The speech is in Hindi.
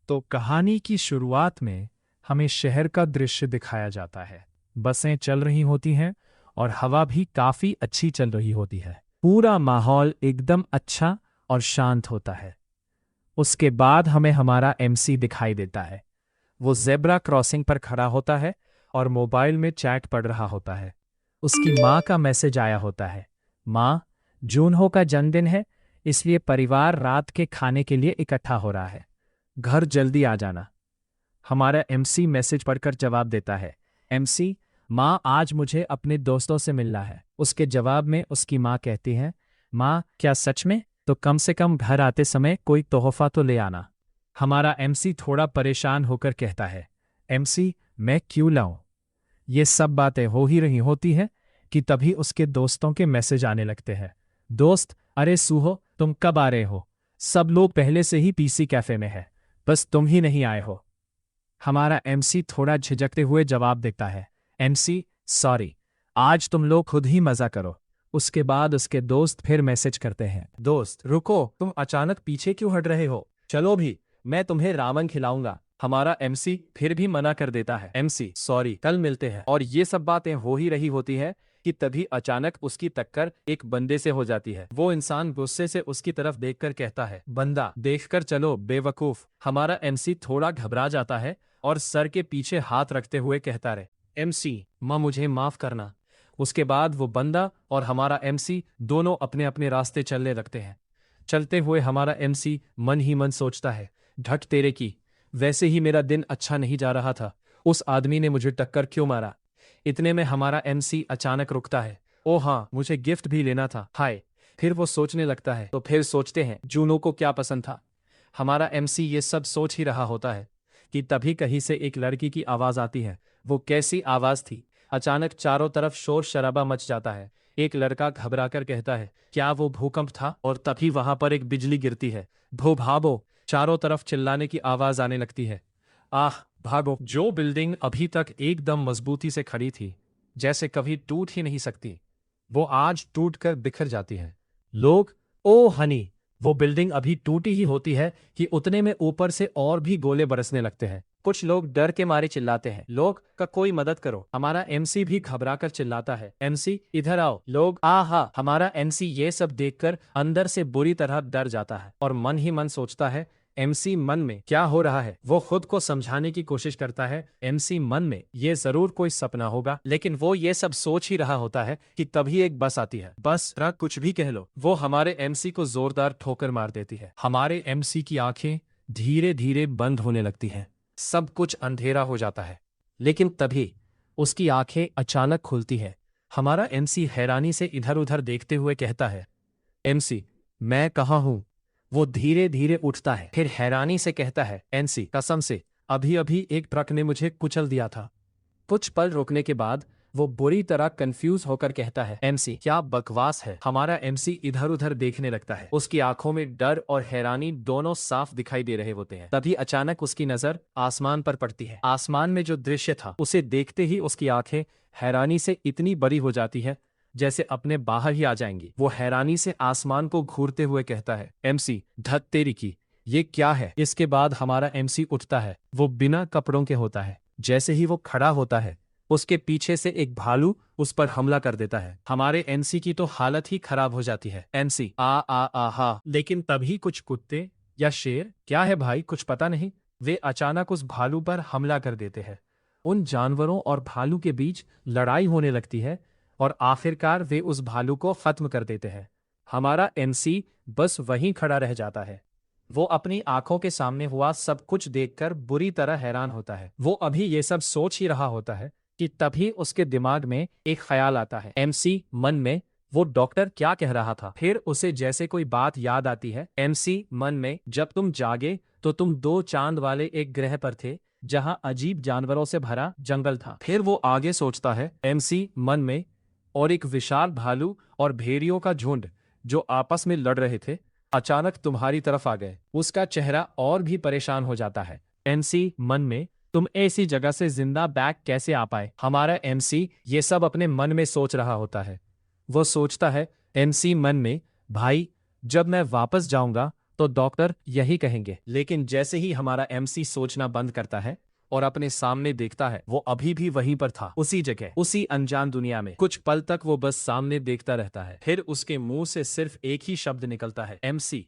तो कहानी की शुरुआत में हमें शहर का दृश्य दिखाया जाता है। बसें चल रही होती हैं और हवा भी काफी अच्छी चल रही होती है। पूरा माहौल एकदम अच्छा और शांत होता है। उसके बाद हमें हमारा एमसी दिखाई देता है। वो जेब्रा क्रॉसिंग पर खड़ा होता है और मोबाइल में चैट पढ़ रहा होता है। उसकी माँ का मैसेज आया होता है। माँ, जूनहो का जन्मदिन है, इसलिए परिवार रात के खाने के लिए इकट्ठा हो रहा है। घर जल्दी आ जाना। हमारा एमसी मैसेज पढ़कर जवाब देता है। एमसी, माँ आज मुझे अपने दोस्तों से मिलना है। उसके जवाब में उसकी माँ कहती है, माँ क्या सच में? तो कम से कम घर आते समय कोई तोहफा तो ले आना। हमारा एमसी थोड़ा परेशान होकर कहता है, एमसी मैं क्यों लाऊं? ये सब बातें हो ही रही होती हैं कि तभी उसके दोस्तों के मैसेज आने लगते हैं। दोस्त, अरे सूहो, तुम कब आ रहे हो? सब लोग पहले से ही पीसी कैफे में है, बस तुम ही नहीं आए हो। हमारा एमसी थोड़ा झिझकते हुए जवाब देता है, एमसी सॉरी, आज तुम लोग खुद ही मजा करो। उसके बाद उसके दोस्त फिर मैसेज करते हैं, दोस्त रुको, तुम अचानक पीछे क्यों हट रहे हो? चलो भी, मैं तुम्हें रावण खिलाऊंगा। हमारा एमसी फिर भी मना कर देता है, एमसी सॉरी, कल मिलते हैं। और ये सब बातें हो ही रही होती है कि तभी अचानक उसकी टक्कर एक बंदे से हो जाती है। वो इंसान गुस्से से उसकी तरफ देखकर कहता है, बंदा देखकर चलो बेवकूफ। हमारा एमसी थोड़ा घबरा जाता है और सर के पीछे हाथ रखते हुए कहता रहे, एमसी माँ मुझे माफ करना। उसके बाद वो बंदा और हमारा एमसी दोनों अपने अपने रास्ते चलने लगते हैं। चलते हुए हमारा एमसी मन ही मन सोचता है, ढट तेरे की, वैसे ही मेरा दिन अच्छा नहीं जा रहा था, उस आदमी ने मुझे टक्कर क्यों मारा? इतने में हमारा एमसी अचानक रुकता है। ओ हाँ, मुझे गिफ्ट भी लेना था, हाय। फिर वो सोचने लगता है, तो फिर सोचते हैं जूनो को क्या पसंद था। हमारा एमसी ये सब सोच ही रहा होता है कि तभी कहीं से एक लड़की की आवाज आती है। वो कैसी आवाज थी? अचानक चारों तरफ शोर शराबा मच जाता है। एक लड़का घबराकर कहता है, क्या वो भूकंप था? और तभी वहां पर एक बिजली गिरती है। भो भागो! चारों तरफ चिल्लाने की आवाज आने लगती है। आह भागो! जो बिल्डिंग अभी तक एकदम मजबूती से खड़ी थी, जैसे कभी टूट ही नहीं सकती, वो आज टूटकर बिखर जाती है। लोग, ओ हनी, वो बिल्डिंग अभी टूटी ही होती है कि उतने में ऊपर से और भी गोले बरसने लगते हैं। कुछ लोग डर के मारे चिल्लाते हैं, लोग का कोई मदद करो। हमारा एमसी भी घबराकर चिल्लाता है, एमसी इधर आओ। लोग, आहा! हमारा एमसी ये सब देखकर अंदर से बुरी तरह डर जाता है और मन ही मन सोचता है, एमसी मन में क्या हो रहा है? वो खुद को समझाने की कोशिश करता है, एमसी मन में ये जरूर कोई सपना होगा। लेकिन वो ये सब सोच ही रहा होता है कि तभी एक बस आती है। बस, ट्रक, कुछ भी कह लो, वो हमारे एमसी को जोरदार ठोकर मार देती है। हमारे एमसी की आंखें धीरे धीरे बंद होने लगती हैं। सब कुछ अंधेरा हो जाता है। लेकिन तभी उसकी आंखें अचानक खुलती है। हमारा एमसी हैरानी से इधर उधर देखते हुए कहता है, एमसी मैं कहाँ हूँ? वो धीरे धीरे उठता है, फिर हैरानी से कहता है, एमसी कसम से अभी अभी एक ट्रक ने मुझे कुचल दिया था। कुछ पल रुकने के बाद वो बुरी तरह कंफ्यूज होकर कहता है, एमसी क्या बकवास है? हमारा एमसी इधर उधर देखने लगता है। उसकी आंखों में डर और हैरानी दोनों साफ दिखाई दे रहे होते हैं। तभी अचानक उसकी नजर आसमान पर पड़ती है। आसमान में जो दृश्य था उसे देखते ही उसकी आंखें हैरानी से इतनी बड़ी हो जाती है जैसे अपने बाहर ही आ जाएंगी। वो हैरानी से आसमान को घूरते हुए कहता है, एमसी धत तेरी की, ये क्या है? इसके बाद हमारा एमसी उठता है। वो बिना कपड़ों के होता है। जैसे ही वो खड़ा होता है, उसके पीछे से एक भालू उस पर हमला कर देता है। हमारे एमसी की तो हालत ही खराब हो जाती है। एमसी आ हा। लेकिन तभी कुछ कुत्ते या शेर, क्या है भाई कुछ पता नहीं, वे अचानक उस भालू पर हमला कर देते हैं। उन जानवरों और भालू के बीच लड़ाई होने लगती है और आखिरकार वे उस भालू को खत्म कर देते हैं। हमारा एमसी बस वहीं खड़ा रह जाता है। वो अपनी आंखों के सामने हुआ सब कुछ देखकर बुरी तरह हैरान होता है। वो अभी ये सब सोच ही रहा होता है कि तभी उसके दिमाग में एक ख्याल आता है। एमसी मन में, वो डॉक्टर क्या कह रहा था? फिर उसे जैसे कोई बात याद आती है। एमसी मन में, जब तुम जागे तो तुम दो चांद वाले एक ग्रह पर थे जहां अजीब जानवरों से भरा जंगल था। फिर वो आगे सोचता है, एमसी मन में, और एक विशाल भालू और भेड़ियों का झुंड जो आपस में लड़ रहे थे अचानक तुम्हारी तरफ आ गए। उसका चेहरा और भी परेशान हो जाता है। एमसी मन में, तुम ऐसी जगह से जिंदा बैक कैसे आ पाए? हमारा एमसी ये सब अपने मन में सोच रहा होता है। वो सोचता है, एमसी मन में, भाई जब मैं वापस जाऊंगा तो डॉक्टर यही कहेंगे। लेकिन जैसे ही हमारा एमसी सोचना बंद करता है और अपने सामने देखता है, वो अभी भी वहीं पर था, उसी जगह, उसी अनजान दुनिया में। कुछ पल तक वो बस सामने देखता रहता है, फिर उसके मुंह से सिर्फ एक ही शब्द निकलता है, एमसी।